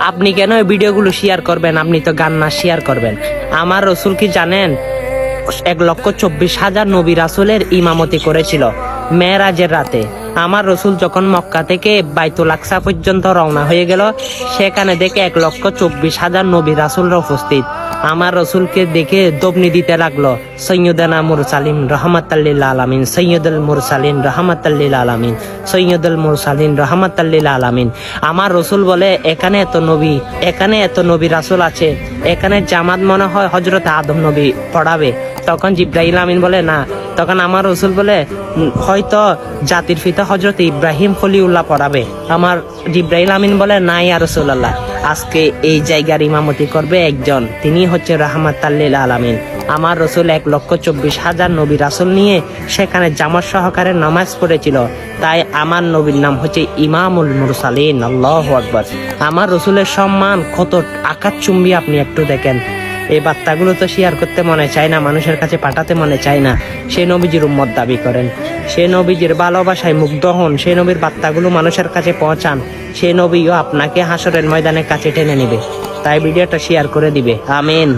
আপনি কেন এই ভিডিওগুলো শেয়ার করবেন? আপনি তো গান না শেয়ার করবেন। আমার রসুল কি জানেন 1,24,000 নবী রাসূলের ইমামতি করেছিল মেরাজের রাতে। আমার রসুল যখন মক্কা থেকে বাইতুল আকসা পর্যন্ত রওনা হয়ে গেল, সেখানে দেখে 1,24,000 নবী রাসূলরা উপস্থিত। আমার রসুলকে দেখে দবনি দিতে লাগলো, সৈয়দানা মুরসালিন রহমাতাল লিল আলামিন, সৈয়দুল মুরসালিন রহমাতাল লিল আলামিন, সৈয়দুল মুরসালিন রহমাতাল লিল আলামিন। আমার রসুল বলে, এখানে এত নবী রাসূল আছে, এখানে জামাত মনে হয় হযরত আদম নবী পড়াবে। তখন জিব্রাইল আমিন বলে না। তখন আমার রসুল বলে, হয়তো জাতির পিতা হযরত ইব্রাহিম খলিউল্লাহ পড়াবে। আমার জিব্রাইল আমিন বলে, না ইয়া রাসূলুল্লাহ, আজকে এই জায়গার ইমামতি করবে একজন, তিনি হচ্ছে রাহমাতাল লিল আলামিন। আমার রসুল 1,24,000 নবী রাসূল নিয়ে সেখানে জামাত সহকারে নামাজ পড়েছিল। তাই আমার নবীর নাম হচ্ছে ইমামুল মুরসালিন। আল্লাহু আকবার। আমার রসুলের সম্মান কত আকাশচুম্বী, আপনি একটু দেখেন। এই বার্তাগুলো তো শেয়ার করতে মনে চায় না, মানুষের কাছে পাঠাতে মনে চায় না। সে নবীজির উম্মত দাবি করেন, সে নবীজির ভালোবাসায় মুগ্ধ হন, সে নবীর বার্তাগুলো মানুষের কাছে পৌঁছান। সে নবীও আপনাকে হাসরের ময়দানের কাছে টেনে নেবে। তাই ভিডিওটা শেয়ার করে দিবে। আমিন।